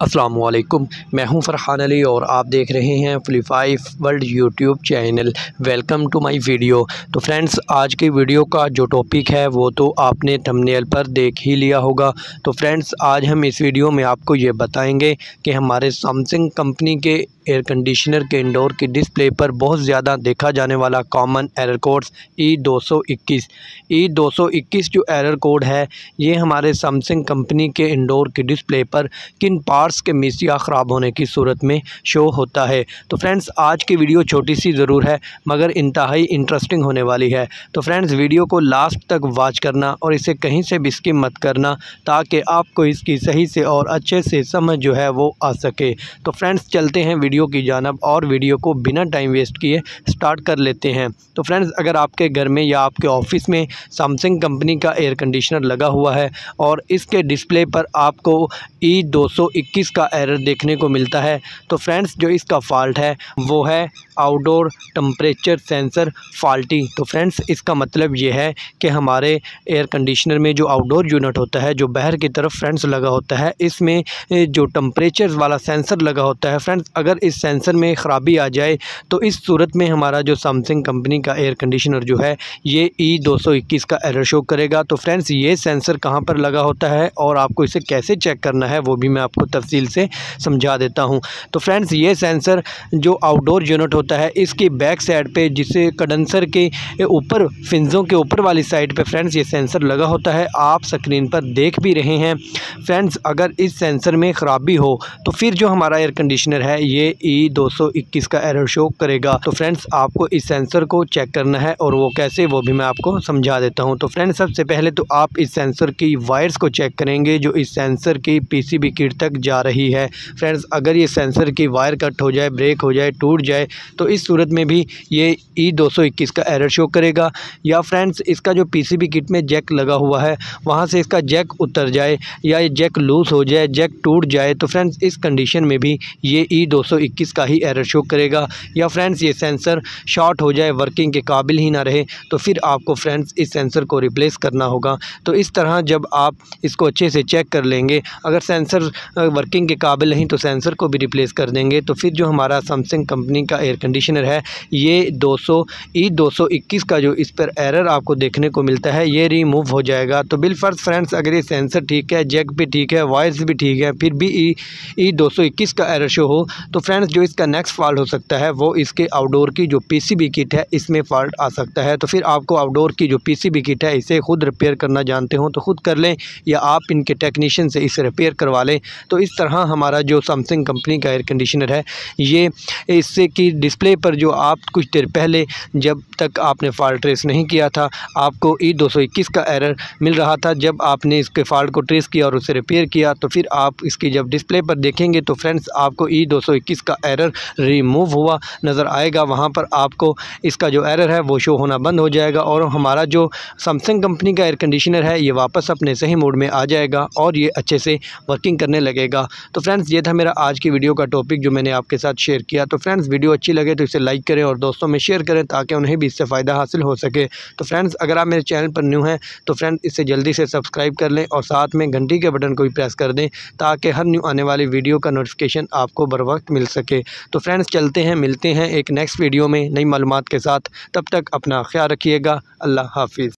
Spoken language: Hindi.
अस्सलामुअलैकुम, मैं हूं फ़रहान अली और आप देख रहे हैं फ्ली5 world YouTube channel. Welcome to my video. तो फ्रेंड्स, आज की वीडियो का जो टॉपिक है वो तो आपने थंबनेल पर देख ही लिया होगा। तो फ्रेंड्स, आज हम इस वीडियो में आपको ये बताएंगे कि हमारे सैमसंग कंपनी के एयर कंडीशनर के इंडोर की डिस्प्ले पर बहुत ज़्यादा देखा जाने वाला कॉमन एरर कोड्स E221 जो एरर कोड है, ये हमारे सैमसंग कंपनी के इंडोर की डिस्प्ले पर किन पार्ट्स के मिस या ख़राब होने की सूरत में शो होता है। तो फ्रेंड्स, आज की वीडियो छोटी सी ज़रूर है मगर इंतहाई इंटरेस्टिंग होने वाली है। तो फ्रेंड्स, वीडियो को लास्ट तक वॉच करना और इसे कहीं से भी स्किप मत करना ताकि आपको इसकी सही से और अच्छे से समझ जो है वो आ सके। तो फ्रेंड्स, चलते हैं वीडियो की जानिब और वीडियो को बिना टाइम वेस्ट किए स्टार्ट कर लेते हैं। तो फ्रेंड्स, अगर आपके घर में या आपके ऑफिस में सैमसंग कंपनी का एयर कंडीशनर लगा हुआ है और इसके डिस्प्ले पर आपको E221 का एरर देखने को मिलता है, तो फ्रेंड्स जो इसका फ़ॉल्ट है वो है आउटडोर टेम्परेचर सेंसर फॉल्टी। तो फ्रेंड्स, इसका मतलब ये है कि हमारे एयर कंडीशनर में जो आउटडोर यूनिट होता है, जो बाहर की तरफ फ्रेंड्स लगा होता है, इसमें जो टेम्परेचर वाला सेंसर लगा होता है फ्रेंड्स, अगर इस सेंसर में ख़राबी आ जाए तो इस सूरत में हमारा जो सैमसंग कंपनी का एयर कंडीशनर जो है ये E221 का एरर शो करेगा। तो फ्रेंड्स, ये सेंसर कहाँ पर लगा होता है और आपको इसे कैसे चेक करना है वो भी मैं आपको तफसील से समझा देता हूँ। तो फ्रेंड्स, ये सेंसर जो आउटडोर यूनिट होता है, इसकी बैक साइड पे, जिसे कंडेंसर के ऊपर फिंजों के ऊपर वाली साइड पे फ्रेंड्स ये सेंसर लगा होता है, आप स्क्रीन पर देख भी रहे हैं। फ्रेंड्स, अगर इस सेंसर में ख़राबी हो तो फिर जो हमारा एयर कंडीशनर है ये E221 का एरर शो करेगा। तो फ्रेंड्स, आपको इस सेंसर को चेक करना है और वो कैसे, वो भी मैं आपको समझा देता हूँ। तो फ्रेंड्स, सबसे पहले तो आप इस सेंसर की वायर्स को चेक करेंगे जो इस सेंसर की PCB किट तक जा रही है। फ्रेंड्स, अगर ये सेंसर की वायर कट हो जाए, ब्रेक हो जाए, टूट जाए तो इस सूरत में भी ये E221 का एरर शो करेगा। या फ्रेंड्स, इसका जो PCB किट में जैक लगा हुआ है वहाँ से इसका जैक उतर जाए या ये जैक लूज़ हो जाए, जैक टूट जाए, तो फ्रेंड्स इस कंडीशन में भी ये E221 का ही एरर शो करेगा। या फ्रेंड्स, ये सेंसर शॉर्ट हो जाए, वर्किंग के काबिल ही ना रहे, तो फिर आपको फ्रेंड्स इस सेंसर को रिप्लेस करना होगा। तो इस तरह जब आप इसको अच्छे से चेक कर लेंगे, अगर सेंसर वर्किंग के काबिल नहीं तो सेंसर को भी रिप्लेस कर देंगे, तो फिर जो हमारा सैमसंग कंपनी का एयर कंडीशनर है ये E221 का जो इस पर एरर आपको देखने को मिलता है ये रिमूव हो जाएगा। तो बिलफर्ज फ्रेंड्स, अगर ये सेंसर ठीक है, जैक भी ठीक है, वायर्स भी ठीक है, फिर भी E221 का एरर शो हो, तो फ्रेंड्स जो इसका नेक्स्ट फॉल्ट हो सकता है वो इसके आउटडोर की जो PCB किट है इसमें फॉल्ट आ सकता है। तो फिर आपको आउटडोर की जो PCB किट है इसे खुद रिपेयर करना जानते हो तो खुद कर लें या आप इनके टेक्नीशियन से इसे रिपेयर करवा लें। तो इस तरह हमारा जो सैमसंग कंपनी का एयर कंडीशनर है ये इससे की डिस्प्ले पर जो आप कुछ देर पहले जब तक आपने फॉल्ट ट्रेस नहीं किया था, आपको E221 का एरर मिल रहा था। जब आपने इसके फॉल्ट को ट्रेस किया और उसे रिपेयर किया तो फिर आप इसकी जब डिस्प्ले पर देखेंगे तो फ्रेंड्स आपको E221 का एरर रिमूव हुआ नज़र आएगा। वहाँ पर आपको इसका जो एरर है वो शो होना बंद हो जाएगा और हमारा जो सैमसंग कंपनी का एयर कंडीशनर है ये वापस अपने सही मोड में आ जाएगा और ये अच्छे से वर्किंग करने लगेगा। तो फ्रेंड्स, ये था मेरा आज की वीडियो का टॉपिक जो मैंने आपके साथ शेयर किया। तो फ्रेंड्स, वीडियो अच्छी लगे तो इसे लाइक करें और दोस्तों में शेयर करें ताकि उन्हें भी इससे फ़ायदा हासिल हो सके। तो फ्रेंड्स, अगर आप मेरे चैनल पर न्यू हैं तो फ्रेंड्स इसे जल्दी से सब्सक्राइब कर लें और साथ में घंटी के बटन को भी प्रेस कर दें ताकि हर न्यू आने वाली वीडियो का नोटिफिकेशन आपको बर वक्त मिल सके। तो फ्रेंड्स, चलते हैं, मिलते हैं एक नेक्स्ट वीडियो में नई मालूमात के साथ। तब तक अपना ख्याल रखिएगा। अल्लाह हाफिज़।